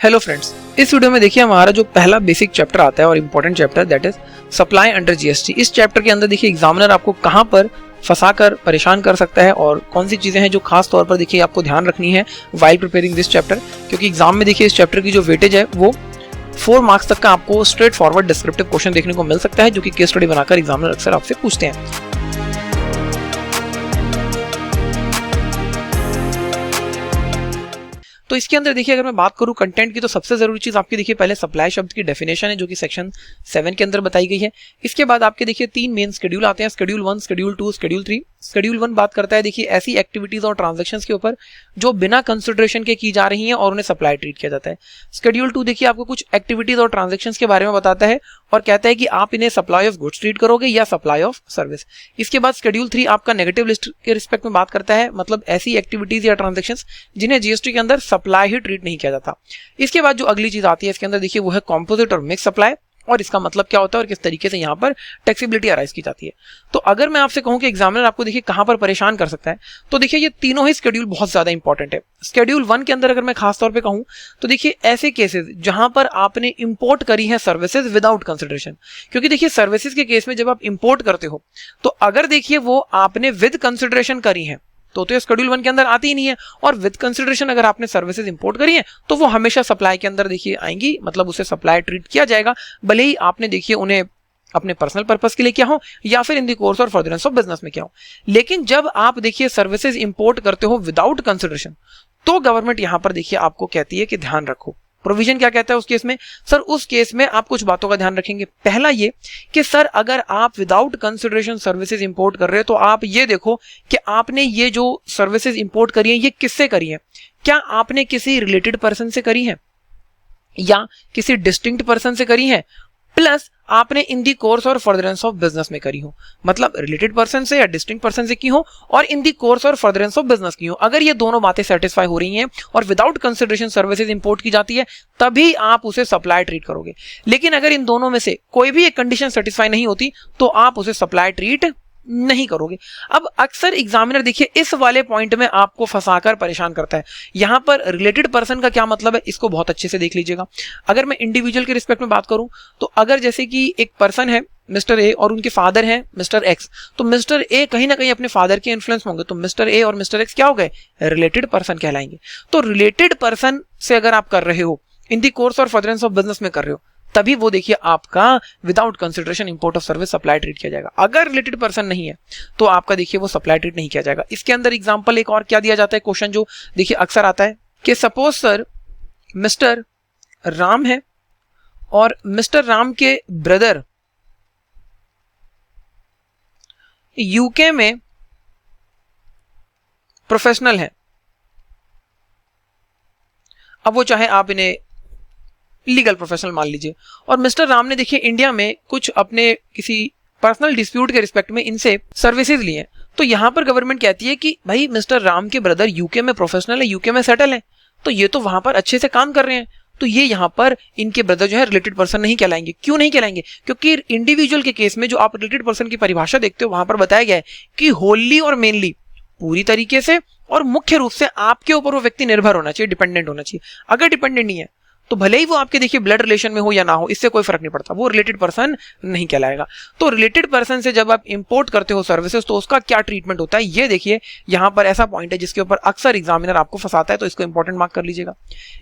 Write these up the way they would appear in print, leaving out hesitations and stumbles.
Hello friends, इस video में देखिए हमारा जो पहला बेसिक चैप्टर आता है और important chapter that is supply under GST. इस चैप्टर के अंदर देखिए एग्जामिनर आपको कहां पर फंसा कर परेशान कर सकता है और कौन सी चीजें हैं जो खास तौर पर देखिए आपको ध्यान रखनी है वाइल प्रिपेयरिंग दिस चैप्टर, क्योंकि एग्जाम में देखिए इस चैप्टर की जो वेटेज है वो 4 मार्क्स तक का आपको स्ट्रेट फॉरवर्ड डिस्क्रिप्टिव क्वेश्चन देखने को मिल सकता है, जो कि केस स्टडी बनाकर एग्जामिनर अक्सर आपसे पूछते हैं। तो इसके अंदर देखिए अगर मैं बात करूं कंटेंट की, तो सबसे जरूरी चीज आपकी देखिए पहले सप्लाई शब्द की डेफिनेशन है जो कि सेक्शन 7 के अंदर बताई गई है। इसके बाद आपके देखिए 3 मेन शेड्यूल आते हैं, शेड्यूल 1, शेड्यूल 2, शेड्यूल 3। शेड्यूल 1 बात करता है देखिए ऐसी एक्टिविटीज और ट्रांजैक्शंस के ऊपर जो बिना कंसिडरेशन के की जा रही हैं और उन्हें सप्लाई ट्रीट किया जाता है। शेड्यूल 2 देखिए आपको कुछ एक्टिविटीज और ट्रांजैक्शंस के बारे में बताता है और कहता है कि आप इन्हें सप्लाई ऑफ गुड्स ट्रीट करोगे या सप्लाई ऑफ सर्विस। इसके बाद शेड्यूल 3 आपका नेगेटिव लिस्ट के रिस्पेक्ट में बात करता है, मतलब ऐसी एक्टिविटीज या ट्रांजैक्शंस जिन्हें जीएसटी के अंदर सप्लाई ही ट्रीट नहीं किया जाता। इसके बाद जो अगली चीज आती है इसके अंदर देखिए वो है कॉम्पोजिट और मिक्स सप्लाई, और इसका मतलब क्या होता है और किस तरीके से यहाँ पर टैक्सेबिलिटी अराइज की जाती है। तो अगर मैं आपसे कहूं कि एग्जामिनर आपको देखिए कहां पर परेशान कर सकता है, तो देखिए ये तीनों ही शेड्यूल बहुत ज्यादा इंपॉर्टेंट है। शेड्यूल 1 के अंदर अगर मैं खास तौर पे कहूं तो देखिए ऐसे केसेस जहां पर आपने इंपोर्ट करी है सर्विसेज विदाउट कंसिडरेशन, क्योंकि देखिए सर्विसेज के केस में जब आप इंपोर्ट करते हो तो अगर देखिए वो आपने विद कंसिडरेशन करी है तो ये शेड्यूल 1 के अंदर आती ही नहीं है, और विद कंसिडरेशन अगर आपने सर्विसेज इंपोर्ट करी है तो वो हमेशा सप्लाई के अंदर देखिए आएंगी, मतलब उसे सप्लाई ट्रीट किया जाएगा, भले ही आपने देखिए उन्हें अपने पर्सनल पर्पस के लिए क्या हो या फिर इन दी कोर्स और फर्दरेंस ऑफ बिजनेस में क्या हो। लेकिन जब आप देखिए सर्विसेज इंपोर्ट करते हो विदाउट कंसिडरेशन तो गवर्नमेंट यहां पर देखिए आपको कहती है कि ध्यान रखो। प्रोविजन क्या कहता है उस केस में? सर उस केस में आप कुछ बातों का ध्यान रखेंगे। पहला ये कि सर अगर आप विदाउट कंसिडरेशन सर्विसेज इंपोर्ट कर रहे हो तो आप ये देखो कि आपने ये जो सर्विसेज इंपोर्ट करी है ये किससे करी है। क्या आपने किसी रिलेटेड पर्सन से करी है या किसी डिस्टिंक्ट पर्सन से करी है, प्लस आपने इन दी कोर्स और फर्दरेंस ऑफ बिजनेस में करी हो, मतलब रिलेटेड पर्सन से या डिस्टिंक्ट पर्सन से की हो और इन दी कोर्स और फर्दरेंस ऑफ बिजनेस की हो। अगर ये दोनों बातें सेटिस्फाई हो रही हैं और विदाउट कंसिडरेशन सर्विसेज इंपोर्ट की जाती है तभी आप उसे सप्लाई ट्रीट करोगे। लेकिन अगर इन दोनों में से कोई भी एक कंडीशन सेटिस्फाई नहीं होती तो आप उसे सप्लाई ट्रीट नहीं करोगे। अब अक्सर एग्जामिनर देखिए इस वाले पॉइंट में आपको फंसाकर परेशान करता है। यहां पर रिलेटेड पर्सन का क्या मतलब है इसको बहुत अच्छे से देख लीजिएगा। अगर मैं इंडिविजुअल के रिस्पेक्ट में बात करूं तो अगर जैसे कि एक पर्सन है मिस्टर ए और उनके फादर हैं मिस्टर एक्स, तो मिस्टर ए कहीं ना कहीं अपने फादर के इन्फ्लुएंस होंगे, तो मिस्टर ए और मिस्टर एक्स क्या हो गए? रिलेटेड पर्सन कहलाएंगे। तो रिलेटेड पर्सन से अगर आप कर रहे हो इन दी कोर्स और फर्दरेंस ऑफ बिजनेस में कर रहे हो तभी वो देखिए आपका without consideration import of service supply treat किया जाएगा। अगर रिलेटेड पर्सन नहीं है तो आपका देखिए वो सप्लाई ट्रीट नहीं किया जाएगा। इसके अंदर एग्जांपल एक और क्या दिया जाता है, क्वेश्चन जो देखिए अक्सर आता है कि सपोज सर मिस्टर राम है और मिस्टर राम के ब्रदर यूके में प्रोफेशनल है। अब वो चाहे आप इन्हें लीगल प्रोफेशनल मान लीजिए, और मिस्टर राम ने देखिए इंडिया में कुछ अपने किसी पर्सनल डिस्प्यूट के रिस्पेक्ट में इनसे सर्विसेज लिए, तो यहां पर गवर्नमेंट कहती है कि भाई मिस्टर राम के ब्रदर यूके में प्रोफेशनल है, यूके में सेटल है, तो ये तो वहां पर अच्छे से काम कर रहे हैं, तो ये यहां पर इनके ब्रदर जो है रिलेटेड पर्सन नहीं कहलाएंगे। क्यों नहीं कहलाएंगे? क्योंकि इंडिविजुअल के केस में जो आप रिलेटेड पर्सन की परिभाषा देखते हो वहां पर बताया गया है कि होली और मेनली पूरी तरीके से और मुख्य रूप से आपके ऊपर वो व्यक्ति निर्भर होना चाहिए, डिपेंडेंट होना चाहिए। अगर डिपेंडेंट नहीं है तो भले ही वो आपके देखिए ब्लड रिलेशन में हो या ना हो, इससे कोई फर्क नहीं पड़ता, वो रिलेटेड पर्सन नहीं कहलाएगा। तो रिलेटेड पर्सन से जब आप इंपोर्ट करते हो सर्विसेज तो उसका क्या ट्रीटमेंट होता है ये देखिए। यहां पर ऐसा पॉइंट है जिसके ऊपर अक्सर एग्जामिनर आपको फंसाता है, तो इसको इंपॉर्टेंट मार्क कर लीजिएगा।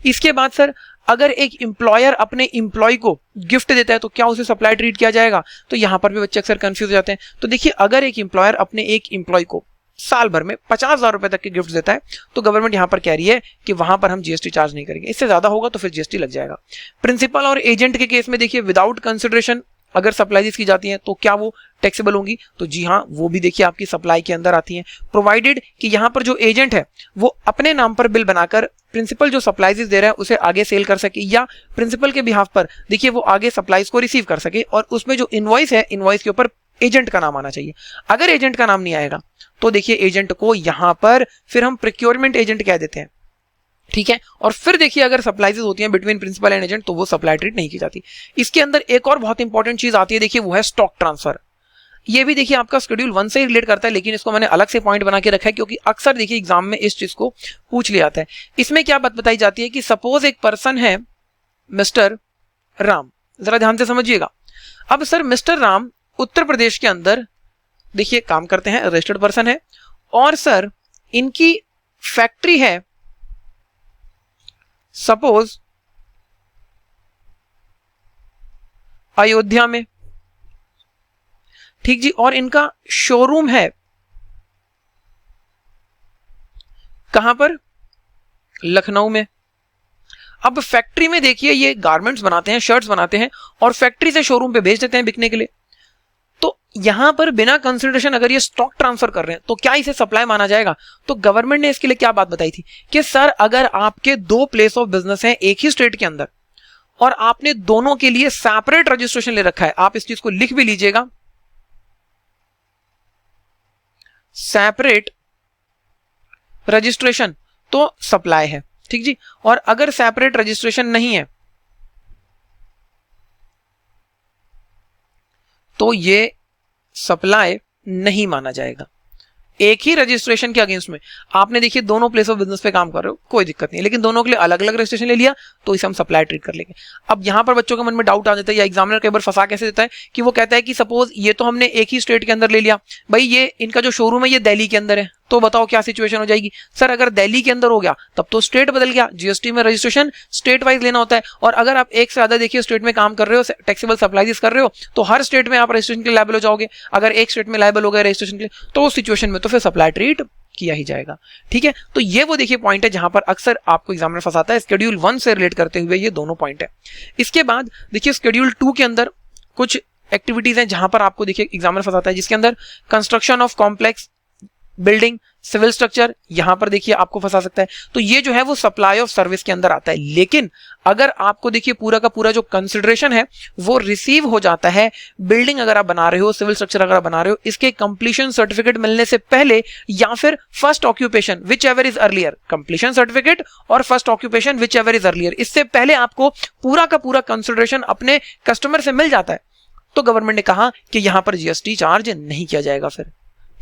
इसके बाद सर अगर एक एम्प्लॉयर अपने एम्प्लॉय को गिफ्ट देता है तो क्या उसे सप्लाई ट्रीट किया जाएगा? तो यहां पर भी बच्चे अक्सर कंफ्यूज हो जाते हैं। तो देखिए अगर एक एम्प्लॉयर अपने एक एम्प्लॉय को साल भर में 50,000 रुपए तक के गिफ्ट देता है तो गवर्नमेंट यहां पर कह रही है कि वहां पर हम जीएसटी चार्ज नहीं करेंगे, इससे ज्यादा होगा तो फिर जीएसटी लग जाएगा। प्रिंसिपल और एजेंट के केस में देखिए विदाउट कंसिडरेशन अगर सप्लाईज की जाती हैं तो क्या वो टैक्सेबल होंगी? तो जी हाँ, वो भी देखिए आपकी सप्लाई के अंदर आती हैं, प्रोवाइडेड कि यहां पर जो एजेंट है वो अपने नाम पर बिल बनाकर प्रिंसिपल जो सप्लाईज दे रहा है उसे आगे सेल कर सके, या प्रिंसिपल के बिहाफ पर देखिए वो आगे सप्लाईज को रिसीव कर सके, और उसमें जो इनवॉइस है इनवॉइस के ऊपर एजेंट का नाम आना चाहिए। अगर एजेंट का नाम नहीं आएगा तो देखिए एजेंट को यहां पर फिर हम प्रोक्योरमेंट एजेंट कह देते हैं, ठीक है। और फिर देखिए अगर सप्लाईज होती हैं बिटवीन प्रिंसिपल एंड एजेंट तो वो सप्लाई ट्रीट नहीं की जाती। इसके अंदर एक और बहुत इंपॉर्टेंट चीज आती है, देखिए वो है स्टॉक ट्रांसफर। ये भी देखिए आपका शेड्यूल 1 से ही रिलेट करता है, लेकिन इसको मैंने अलग से पॉइंट बना के रखा है क्योंकि अक्सर देखिए एग्जाम में इस चीज को पूछ लिया जाता है। इसमें क्या बात बताई जाती है कि सपोज एक पर्सन है मिस्टर राम, जरा ध्यान से समझिएगा। अब सर मिस्टर राम उत्तर प्रदेश के अंदर देखिए काम करते हैं, रजिस्टर्ड पर्सन है, और सर इनकी फैक्ट्री है सपोज अयोध्या में, ठीक जी, और इनका शोरूम है कहां पर, लखनऊ में। अब फैक्ट्री में देखिए ये गारमेंट्स बनाते हैं, शर्ट्स बनाते हैं, और फैक्ट्री से शोरूम पे भेज देते हैं बिकने के लिए। तो यहां पर बिना कंसिडरेशन अगर ये स्टॉक ट्रांसफर कर रहे हैं तो क्या इसे सप्लाई माना जाएगा? तो गवर्नमेंट ने इसके लिए क्या बात बताई थी कि सर अगर आपके दो प्लेस ऑफ बिजनेस हैं एक ही स्टेट के अंदर और आपने दोनों के लिए सेपरेट रजिस्ट्रेशन ले रखा है, आप इस चीज को लिख भी लीजिएगा, सेपरेट रजिस्ट्रेशन, तो सप्लाई है, ठीक जी। और अगर सेपरेट रजिस्ट्रेशन नहीं है तो ये सप्लाई नहीं माना जाएगा। एक ही रजिस्ट्रेशन के अगेंस्ट में आपने देखिए दोनों प्लेस ऑफ बिजनेस पे काम कर रहे हो, कोई दिक्कत नहीं, लेकिन दोनों के लिए अलग अलग रजिस्ट्रेशन ले लिया तो इसे हम सप्लाई ट्रीट कर लेंगे। अब यहां पर बच्चों के मन में डाउट आ जाता है या एग्जामिनर कई बार फंसा कैसे देता है कि वो कहता है कि सपोज ये तो हमने एक ही स्टेट के अंदर ले लिया, भाई ये इनका जो शोरूम है ये दिल्ली के अंदर है, तो बताओ क्या सिचुएशन हो जाएगी? सर अगर दिल्ली के अंदर हो गया तब तो स्टेट बदल गया, जीएसटी में रजिस्ट्रेशन स्टेट वाइज लेना होता है, और अगर आप एक से ज्यादा देखिए स्टेट में काम कर रहे हो, टैक्सेबल सप्लाईज कर रहे हो, तो हर स्टेट में आप रजिस्ट्रेशन के लिए लायबल हो जाओगे। अगर एक स्टेट में लायबल हो गए रजिस्ट्रेशन के लिए तो उस सिचुएशन में तो फिर सप्लाई ट्रीट किया ही जाएगा, ठीक है। तो ये वो देखिए पॉइंट है जहां पर अक्सर आपको एग्जामिनर फंसाता है, शेड्यूल 1 से रिलेट करते हुए ये दोनों पॉइंट है। इसके बाद देखिए शेड्यूल 2 के अंदर कुछ एक्टिविटीज हैं जहां पर आपको देखिए एग्जामिनर फंसाता है, जिसके अंदर construction of complex building, civil structure, यहां पर देखिए आपको फंसा सकता है। तो ये जो है वो सप्लाई ऑफ सर्विस के अंदर आता है, लेकिन अगर आपको देखिए पूरा का पूरा जो कंसिडरेशन है वो रिसीव हो जाता है, बिल्डिंग अगर आप बना रहे हो, सिविल स्ट्रक्चर अगर आप बना रहे हो, इसके कंप्लीशन सर्टिफिकेट मिलने से पहले या फिर first occupation whichever is earlier, completion certificate और first occupation whichever is earlier, इससे पहले आपको पूरा का पूरा कंसिडरेशन अपने कस्टमर से मिल जाता है। तो गवर्नमेंट ने कहा कि यहां पर जीएसटी चार्ज नहीं किया जाएगा फिर,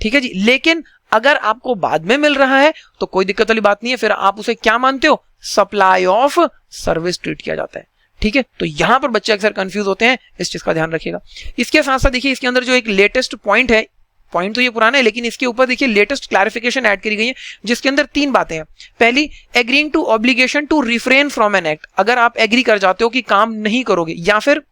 ठीक है जी। लेकिन अगर आपको बाद में मिल रहा है तो कोई दिक्कत वाली बात नहीं है, फिर आप उसे क्या मानते हो, सप्लाई ऑफ सर्विस ट्रीट किया जाता है, ठीक है। तो यहां पर बच्चे अक्सर कंफ्यूज होते हैं, इस चीज का ध्यान रखिएगा। इसके साथ साथ देखिए इसके अंदर जो एक लेटेस्ट पॉइंट है, पॉइंट तो ये पुराना है लेकिन इसके ऊपर देखिए लेटेस्ट क्लैरिफिकेशन ऐड करी गई है, जिसके अंदर 3 बातें हैं। पहली, agreeing to obligation to refrain from an act, अगर आप एग्री कर जाते हो कि काम नहीं करोगे, या फिर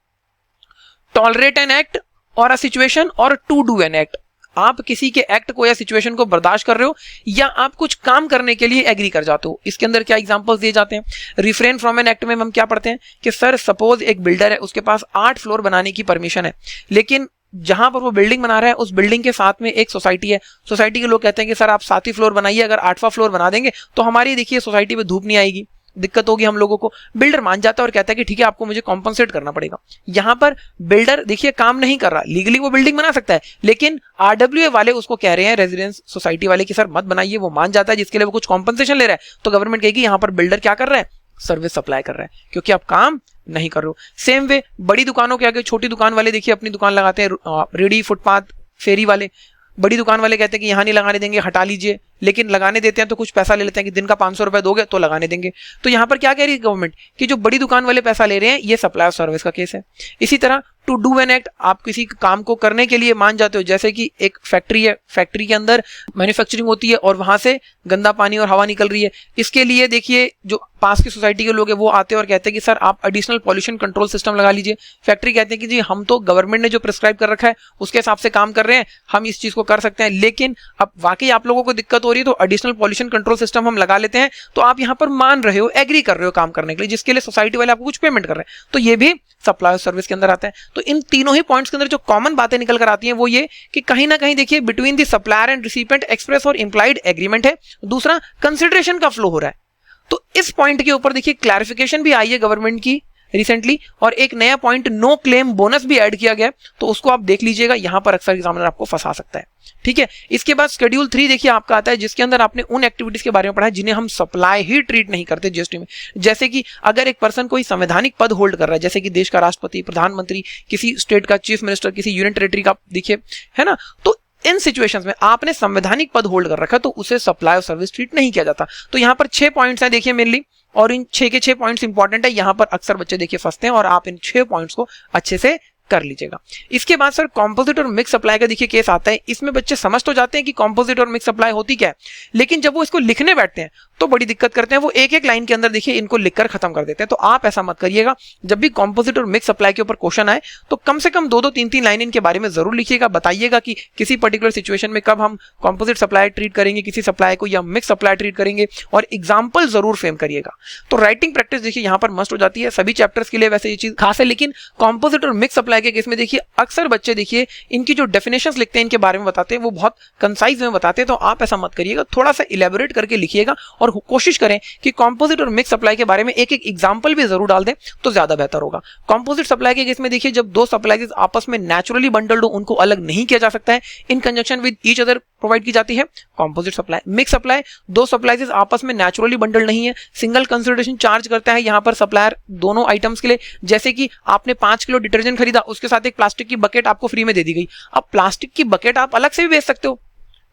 टॉलरेट एन एक्ट और अ सिचुएशन और टू डू एन एक्ट, आप किसी के एक्ट को या सिचुएशन को बर्दाश्त कर रहे हो या आप कुछ काम करने के लिए एग्री कर जाते हो। इसके अंदर क्या एग्जांपल्स दिए जाते हैं? रिफ्रेन फ्रॉम एन एक्ट में हम क्या पढ़ते हैं कि सर सपोज एक बिल्डर है, उसके पास 8 फ्लोर बनाने की परमिशन है, लेकिन जहां पर वो बिल्डिंग बना रहा है उस बिल्डिंग के साथ में एक सोसाइटी है, सोसाइटी के लोग कहते हैं कि सर आप 7वीं फ्लोर बनाइए, अगर 8वां फ्लोर बना देंगे तो हमारी देखिए सोसाइटी में धूप नहीं आएगी, दिक्कत होगी हम लोगों को। बिल्डर मान जाता है और कहता है कि ठीक है आपको मुझे कॉम्पनसेट करना पड़ेगा। यहां पर बिल्डर देखिए काम नहीं कर रहा, लीगली वो बिल्डिंग बना सकता है, लेकिन आरडब्ल्यूए वाले उसको कह रहे हैं, रेजिडेंस सोसाइटी वाले, कि सर मत बनाइए, वो मान जाता है जिसके लिए वो कुछ कॉम्पनसेशन ले रहा है। तो गवर्नमेंट कहेगी यहां पर बिल्डर क्या कर रहा है, सर्विस सप्लाई कर रहा है, क्योंकि आप काम नहीं कर रहे हो। सेम वे बड़ी दुकानों के आगे छोटी दुकान वाले देखिए अपनी दुकान लगाते हैं, रेडी, फुटपाथ, फेरी वाले, बड़ी दुकान वाले कहते हैं कि यहां नहीं लगाने देंगे, हटा लीजिए, लेकिन लगाने देते हैं तो कुछ पैसा ले लेते हैं कि दिन का 500 रुपए दोगे तो लगाने देंगे। तो यहां पर क्या कह रही है गवर्नमेंट कि जो बड़ी दुकान वाले पैसा ले रहे हैं ये सप्लाई ऑफ सर्विस का केस है। इसी तरह टू डू एन एक्ट, आप किसी काम को करने के लिए मान जाते हो, जैसे कि एक फैक्ट्री है, फैक्ट्री के अंदर मैन्युफैक्चरिंग होती है और वहां से गंदा पानी और हवा निकल रही है, इसके लिए देखिए जो पास की सोसाइटी के लोग हैं वो आते हैं और कहते हैं कि सर आप एडिशनल पॉल्यूशन कंट्रोल सिस्टम लगा लीजिए। फैक्ट्री कहते हैं कि जी हम तो गवर्नमेंट ने जो प्रिस्क्राइब कर रखा है उसके हिसाब से काम कर रहे हैं, हम इस चीज को कर सकते हैं, लेकिन अब वाकई आप लोगों को दिक्कत हो रही है तो एडिशनल पॉल्यूशन कंट्रोल सिस्टम हम लगा लेते हैं। तो आप यहां पर मान रहे हो, एग्री कर रहे हो काम करने के लिए, जिसके लिए सोसाइटी वाले आपको कुछ पेमेंट कर रहे हैं, तो ये भी सप्लाई ऑफ सर्विस के अंदर आता है। तो इन तीनों ही पॉइंट्स के अंदर जो कॉमन बातें निकल कर आती हैं वो ये कि कहीं ना कहीं देखिए between the supplier and recipient express और इंप्लाइड एग्रीमेंट है, दूसरा कंसिडरेशन का फ्लो हो रहा है। तो इस पॉइंट के ऊपर देखिए क्लैरिफिकेशन भी आई है गवर्नमेंट की रिसेंटली, और एक नया पॉइंट नो क्लेम बोनस भी ऐड किया गया, तो उसको आप देख लीजिएगा, यहां पर अक्सर एग्जामिनर आपको फंसा सकता है, ठीक है। इसके बाद शेड्यूल 3 देखिए आपका आता है, जिसके अंदर आपने उन एक्टिविटीज के बारे में पढ़ा है जिन्हें हम सप्लाई ही ट्रीट नहीं करते जीएसटी में। जैसे कि अगर एक पर्सन कोई संवैधानिक पद होल्ड कर रहा है, जैसे कि देश का राष्ट्रपति, प्रधानमंत्री, किसी स्टेट का चीफ मिनिस्टर, किसी यूनियन टेरिटरी का देखिए, है ना, तो इन सिचुएशंस में आपने संवैधानिक पद होल्ड कर रखा तो उसे सप्लाई और सर्विस ट्रीट नहीं किया जाता। तो यहाँ पर 6 पॉइंट्स हैं देखिए मेनली, और इन 6 के 6 पॉइंट्स इंपॉर्टेंट है। यहाँ पर अक्सर बच्चे देखिए फंसते हैं और आप इन 6 पॉइंट्स को अच्छे से कर लीजिएगा। इसके बाद सर कॉम्पोजिट और मिक्स सप्लाई का देखिए केस आता है। इसमें बच्चे समझ तो जाते हैं कि कॉम्पोजिट और मिक्स सप्लाई होती क्या है, लेकिन जब वो इसको लिखने बैठते हैं तो बड़ी दिक्कत करते हैं। वो एक एक लाइन के अंदर देखिए इनको लिखकर खत्म कर देते हैं। तो आप ऐसा मत करिएगा। जब भी कॉम्पोजिट और मिक्स सप्लाई के ऊपर क्वेश्चन आए तो कम से कम 2-2 3-3 लाइन इनके बारे में जरूर लिखिएगा। बताइएगा कि किसी पर्टिकुलर सिचुएशन में कब हम कॉम्पोजिट सप्लाई ट्रीट करेंगे किसी सप्लाई को, या मिक्स सप्लाई ट्रीट करेंगे, और एग्जाम्पल जरूर फ्रेम करिएगा। तो राइटिंग प्रैक्टिस देखिए यहाँ पर मस्ट हो जाती है। सभी चैप्टर्स के लिए वैसे ये चीज खास है, लेकिन कॉम्पोजिट और मिक्स सप्लाई के केस में देखिए अक्सर बच्चे देखिए इनकी जो डेफिनेशंस लिखते हैं इनके बारे में बताते हैं वो बहुत कंसाइज में बताते हैं। तो आप ऐसा मत करिएगा, थोड़ा सा इलेबोरेट करके लिखिएगा और कोशिश करें कि कॉम्पोजिट और मिक्स सप्लाई के बारे में एक एक एग्जांपल भी जरूर डाल दें तो ज्यादा बेहतर होगा। कॉम्पोजिट सप्लाई के केस में देखिए जब दो सप्लाईज आपस में नेचुरली बंडल्ड हो उनको अलग नहीं किया जा सकता है, इन conjunction with each other provide की जाती है कॉम्पोजिट सप्लाई। मिक्स सप्लाई दो सप्लाईज आपस में नेचुरली बंडल्ड नहीं है, सिंगल कंसिडरेशन चार्ज करता है यहाँ पर सप्लायर दोनों आइटम्स के लिए। जैसे कि आपने 5 किलो डिटर्जेंट खरीदा, उसके साथ एक प्लास्टिक की बकेट आपको फ्री में दे दी गई। अब प्लास्टिक की बकेट आप अलग से भी बेच सकते हो,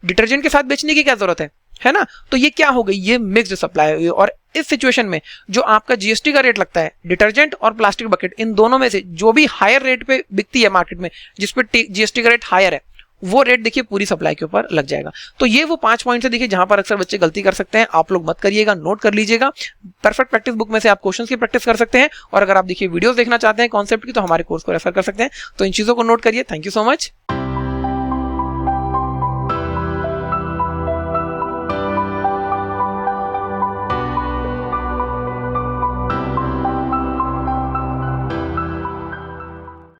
डिटर्जेंट के साथ बेचने की क्या जरूरत है ना। तो ये क्या हो गई, ये मिक्स्ड सप्लाई हुई। और इस सिचुएशन में जो आपका जीएसटी का रेट लगता है, डिटर्जेंट और प्लास्टिक बकेट, इन दोनों में से जो भी हायर रेट पे बिकती है मार्केट में, जिस पे जीएसटी का रेट हायर है, वो रेट देखिए पूरी सप्लाई के ऊपर लग जाएगा। तो ये वो 5 पॉइंट्स है देखिए जहां पर अक्सर बच्चे गलती कर सकते हैं। आप लोग मत करिएगा, नोट कर लीजिएगा। परफेक्ट प्रैक्टिस बुक में से आप क्वेश्चंस की प्रैक्टिस कर सकते हैं, और अगर आप देखिए वीडियोस देखना चाहते हैं कॉन्सेप्ट की तो हमारे कोर्स को रेफर कर सकते हैं। तो इन चीजों को नोट करिए। Thank you so much.